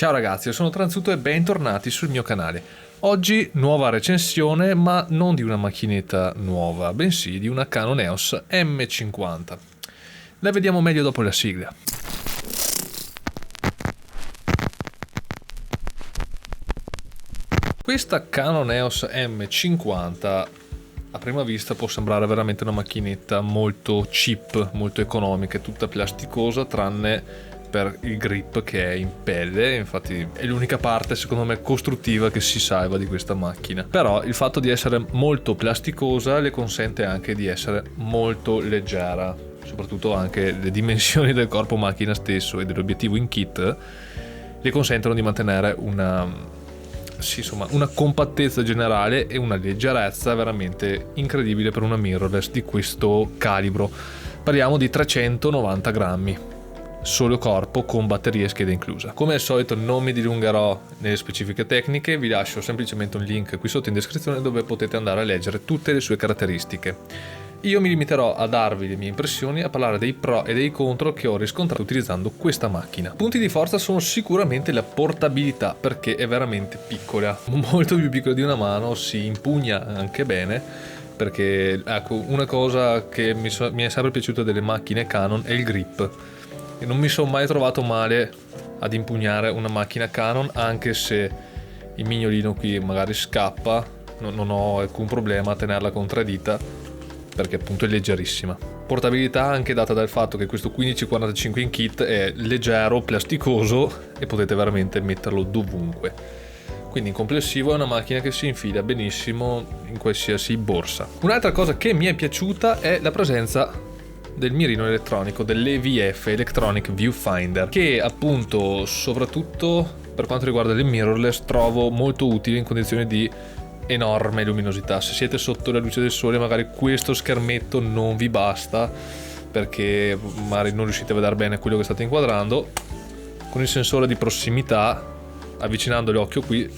Ciao ragazzi, io sono Transuto e bentornati sul mio canale. Oggi nuova recensione, ma non di una macchinetta nuova, bensì di una Canon EOS M50. La vediamo meglio dopo la sigla. Questa Canon EOS M50 a prima vista può sembrare veramente una macchinetta molto cheap, molto economica, tutta plasticosa tranne per il grip che è in pelle. Infatti è l'unica parte secondo me costruttiva che si salva di questa macchina. Però il fatto di essere molto plasticosa le consente anche di essere molto leggera, soprattutto anche le dimensioni del corpo macchina stesso e dell'obiettivo in kit le consentono di mantenere una compattezza generale e una leggerezza veramente incredibile per una mirrorless di questo calibro. Parliamo di 390 grammi solo corpo, con batterie e scheda inclusa. Come al solito non mi dilungherò nelle specifiche tecniche, vi lascio semplicemente un link qui sotto in descrizione dove potete andare a leggere tutte le sue caratteristiche. Io mi limiterò a darvi le mie impressioni, a parlare dei pro e dei contro che ho riscontrato utilizzando questa macchina. Punti di forza sono sicuramente la portabilità, perché è veramente piccola, molto più piccola di una mano, si impugna anche bene, perché ecco, una cosa che mi è sempre piaciuta delle macchine Canon è il grip. E non mi sono mai trovato male ad impugnare una macchina Canon, anche se il mignolino qui magari scappa, non ho alcun problema a tenerla con 3 dita, perché appunto è leggerissima. Portabilità anche data dal fatto che questo 1545 in kit è leggero, plasticoso e potete veramente metterlo dovunque. Quindi in complessivo è una macchina che si infila benissimo in qualsiasi borsa. Un'altra cosa che mi è piaciuta è la presenza del mirino elettronico, dell'EVF, Electronic Viewfinder, che appunto soprattutto per quanto riguarda le mirrorless trovo molto utile in condizioni di enorme luminosità. Se siete sotto la luce del sole magari questo schermetto non vi basta, perché magari non riuscite a vedere bene quello che state inquadrando. Con il sensore di prossimità, avvicinando l'occhio qui,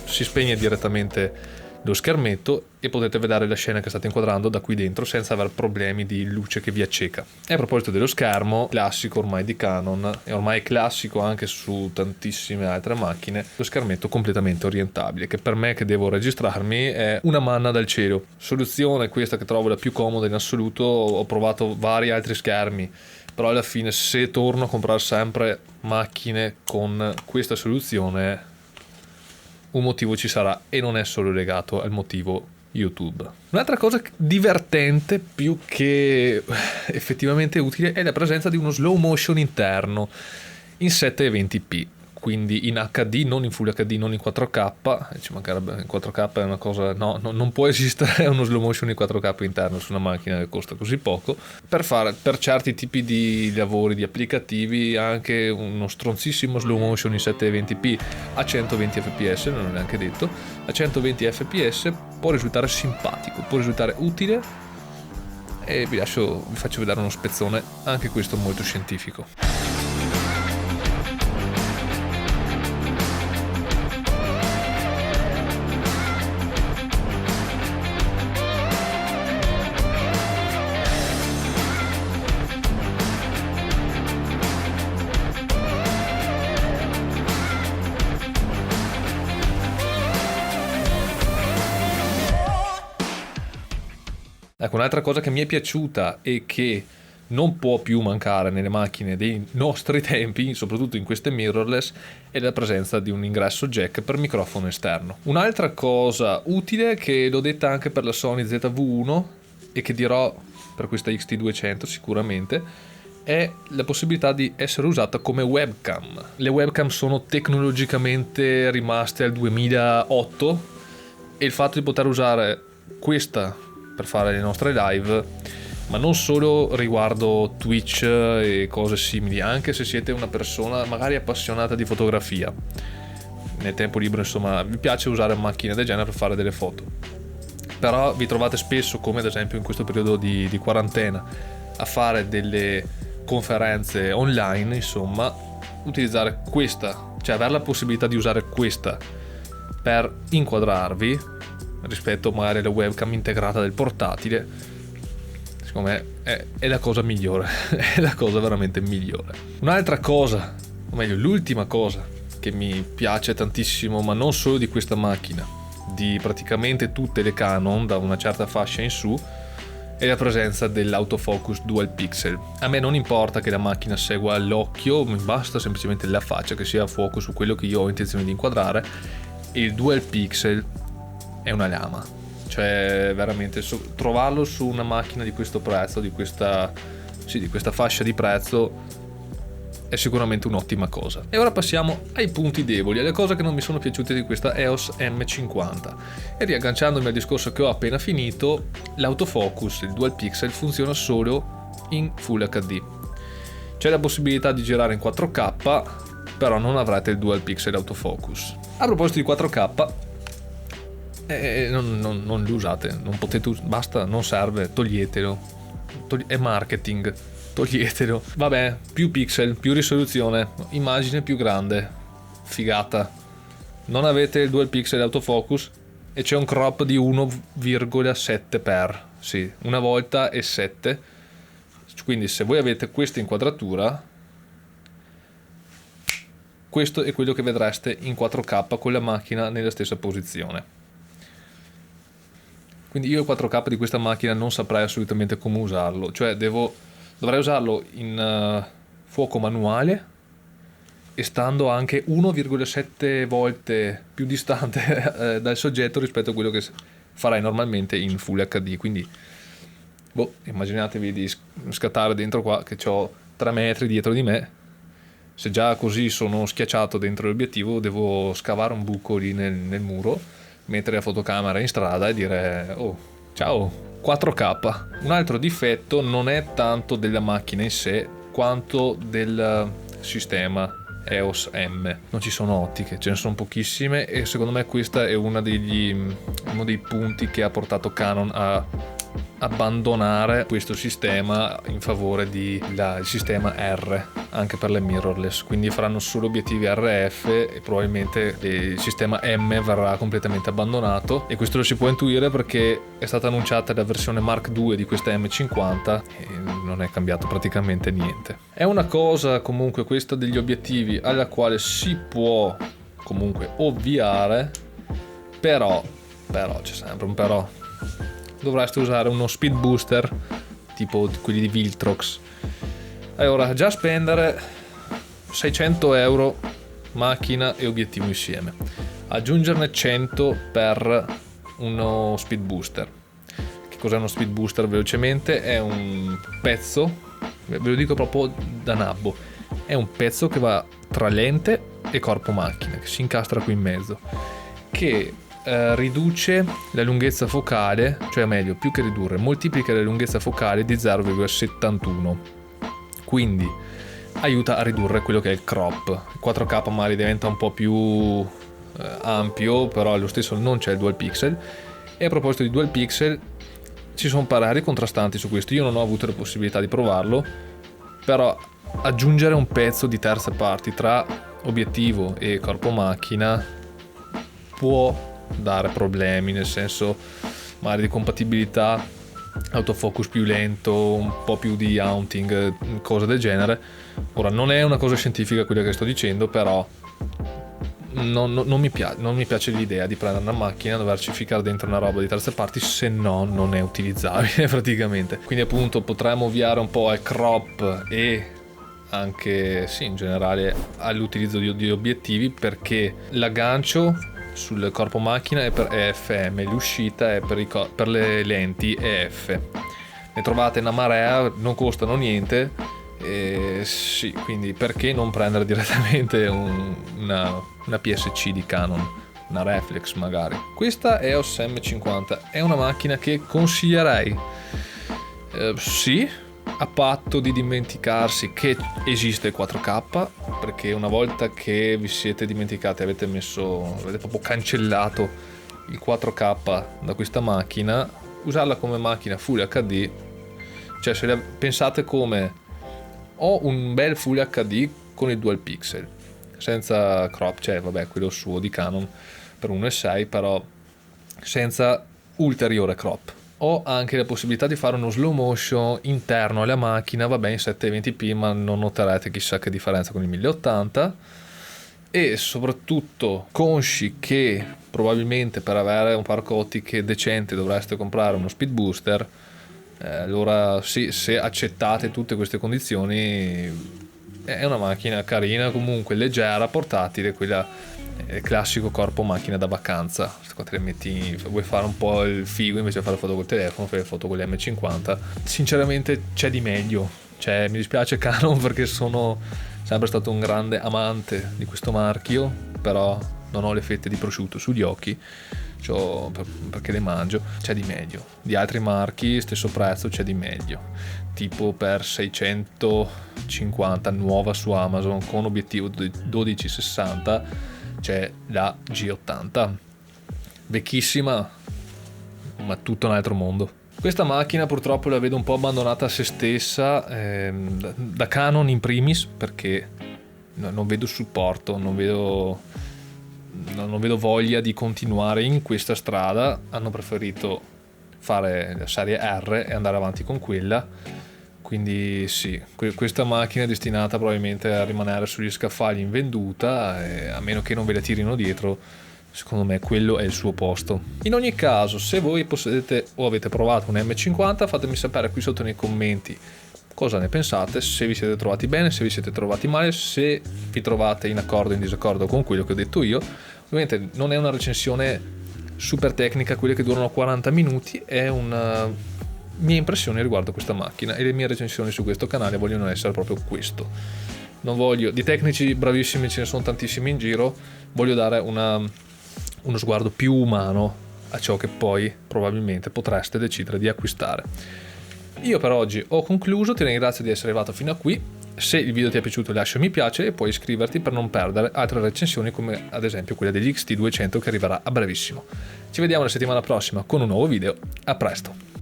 si spegne direttamente lo schermetto e potete vedere la scena che state inquadrando da qui dentro senza aver problemi di luce che vi acceca. E a proposito dello schermo, classico ormai di Canon, e ormai classico anche su tantissime altre macchine, lo schermetto completamente orientabile, che per me che devo registrarmi è una manna dal cielo. Soluzione questa che trovo la più comoda in assoluto. Ho provato vari altri schermi, però alla fine se torno a comprare sempre macchine con questa soluzione un motivo ci sarà, e non è solo legato al motivo YouTube. Un'altra cosa divertente più che effettivamente utile è la presenza di uno slow motion interno in 720p, quindi in HD, non in Full HD, non in 4K. Ci mancherebbe, in 4K è una cosa, no, non può esistere uno slow motion in 4K interno su una macchina che costa così poco. Per certi tipi di lavori, di applicativi, anche uno stronzissimo slow motion in 720p a 120 fps, non è neanche detto, a 120 fps può risultare simpatico, può risultare utile, e vi faccio vedere uno spezzone, anche questo molto scientifico. Ecco, un'altra cosa che mi è piaciuta e che non può più mancare nelle macchine dei nostri tempi, soprattutto in queste mirrorless, è la presenza di un ingresso jack per microfono esterno. Un'altra cosa utile, che l'ho detta anche per la Sony ZV-1 e che dirò per questa XT200 sicuramente, è la possibilità di essere usata come webcam. Le webcam sono tecnologicamente rimaste al 2008 e il fatto di poter usare questa per fare le nostre live, ma non solo riguardo Twitch e cose simili, anche se siete una persona magari appassionata di fotografia, nel tempo libero insomma vi piace usare macchine del genere per fare delle foto, però vi trovate spesso, come ad esempio in questo periodo di quarantena, a fare delle conferenze online, insomma utilizzare questa, cioè avere la possibilità di usare questa per inquadrarvi rispetto magari alla webcam integrata del portatile, secondo me è la cosa migliore, è la cosa veramente migliore. Un'altra cosa, o meglio l'ultima cosa che mi piace tantissimo, ma non solo di questa macchina, di praticamente tutte le Canon da una certa fascia in su, è la presenza dell'autofocus dual pixel. A me non importa che la macchina segua l'occhio, mi basta semplicemente la faccia che sia a fuoco su quello che io ho intenzione di inquadrare, e il dual pixel è una lama. Cioè veramente trovarlo su una macchina di questo prezzo, di questa fascia di prezzo, è sicuramente un'ottima cosa. E ora passiamo ai punti deboli, alle cose che non mi sono piaciute di questa EOS M50. E riagganciandomi al discorso che ho appena finito, l'autofocus, il dual pixel, funziona solo in Full HD. C'è la possibilità di girare in 4K, però non avrete il dual pixel autofocus. A proposito di 4K, non li usate, non potete, basta, non serve, toglietelo. È marketing. Toglietelo. Vabbè, più pixel, più risoluzione, immagine più grande, figata. Non avete il dual pixel autofocus e c'è un crop di 1,7 per, sì, una volta e 7. Quindi se voi avete questa inquadratura, questo è quello che vedreste in 4K con la macchina nella stessa posizione. Quindi io il 4K di questa macchina non saprei assolutamente come usarlo, cioè dovrei usarlo in fuoco manuale e stando anche 1,7 volte più distante dal soggetto rispetto a quello che farai normalmente in Full HD. Quindi immaginatevi di scattare dentro qua che ho 3 metri dietro di me. Se già così sono schiacciato dentro l'obiettivo, devo scavare un buco lì nel muro, mettere la fotocamera in strada e dire oh ciao 4K. Un altro difetto non è tanto della macchina in sé quanto del sistema EOS M. Non ci sono ottiche, ce ne sono pochissime, e secondo me questo è uno dei punti che ha portato Canon a abbandonare questo sistema in favore del sistema R anche per le mirrorless. Quindi faranno solo obiettivi RF e probabilmente il sistema M verrà completamente abbandonato, e questo lo si può intuire perché è stata annunciata la versione Mark II di questa M50 e non è cambiato praticamente niente. È una cosa comunque questa degli obiettivi alla quale si può comunque ovviare, però c'è sempre un però. Dovreste usare uno speed booster tipo quelli di Viltrox. Allora, già spendere 600 euro macchina e obiettivo insieme, aggiungerne 100 per uno speed booster. Che cos'è uno speed booster velocemente? È un pezzo, ve lo dico proprio da nabbo, è un pezzo che va tra lente e corpo macchina, che si incastra qui in mezzo, che riduce la lunghezza focale, cioè meglio, più che ridurre, moltiplica la lunghezza focale di 0,71, quindi aiuta a ridurre quello che è il crop. Il 4K magari diventa un po' più ampio, però allo stesso non c'è il dual pixel. E a proposito di dual pixel, ci sono pareri contrastanti su questo. Io non ho avuto la possibilità di provarlo, però aggiungere un pezzo di terze parti tra obiettivo e corpo macchina può dare problemi, nel senso magari di compatibilità, autofocus più lento, un po' più di haunting, cose del genere. Ora non è una cosa scientifica quella che sto dicendo, però non mi piace l'idea di prendere una macchina e doverci ficcare dentro una roba di terze parti, se no non è utilizzabile praticamente. Quindi appunto potremmo ovviare un po' al crop e anche in generale all'utilizzo di obiettivi, perché l'aggancio sul corpo macchina è per EFM, l'uscita è per le lenti EF. Ne trovate una marea, non costano niente, quindi perché non prendere direttamente una PSC di Canon, una reflex magari. Questa EOS M50 è una macchina che consiglierei, a patto di dimenticarsi che esiste il 4K, perché una volta che vi siete dimenticati, avete proprio cancellato il 4K da questa macchina, usarla come macchina Full HD, cioè se pensate come ho un bel Full HD con il dual pixel senza crop, cioè vabbè quello suo di Canon per 1.6, però senza ulteriore crop. Ho anche la possibilità di fare uno slow motion interno alla macchina, vabbè in 720p, ma non noterete chissà che differenza con il 1080. e soprattutto consci che probabilmente per avere un parco ottiche decente dovreste comprare uno speed booster, allora sì, se accettate tutte queste condizioni è una macchina carina, comunque leggera, portatile, quella è il classico corpo macchina da vacanza. Quando te le metti, vuoi fare un po' il figo invece di fare foto col telefono, fai le foto con le M50. Sinceramente c'è di meglio. Cioè, mi dispiace Canon perché sono sempre stato un grande amante di questo marchio, però non ho le fette di prosciutto sugli occhi, perché le mangio. C'è di meglio. Di altri marchi, stesso prezzo, c'è di meglio. Tipo per 650 nuova su Amazon con obiettivo 12-60 c'è la G80, vecchissima ma tutto un altro mondo. Questa macchina purtroppo la vedo un po' abbandonata a se stessa, da Canon in primis, perché non vedo supporto, non vedo voglia di continuare in questa strada. Hanno preferito fare la serie R e andare avanti con quella. Quindi sì, questa macchina è destinata probabilmente a rimanere sugli scaffali invenduta, e a meno che non ve la tirino dietro, secondo me quello è il suo posto. In ogni caso, se voi possedete o avete provato un M50, fatemi sapere qui sotto nei commenti cosa ne pensate, se vi siete trovati bene, se vi siete trovati male, se vi trovate in accordo o in disaccordo con quello che ho detto io. Ovviamente non è una recensione super tecnica, quelle che durano 40 minuti, è una mia impressione riguardo questa macchina, e le mie recensioni su questo canale vogliono essere proprio questo. Non voglio, di tecnici bravissimi ce ne sono tantissimi in giro, voglio dare uno sguardo più umano a ciò che poi probabilmente potreste decidere di acquistare. Io per oggi ho concluso, ti ringrazio di essere arrivato fino a qui. Se il video ti è piaciuto lascia mi piace e puoi iscriverti per non perdere altre recensioni, come ad esempio quella degli XT200 che arriverà a brevissimo. Ci vediamo la settimana prossima con un nuovo video, a presto!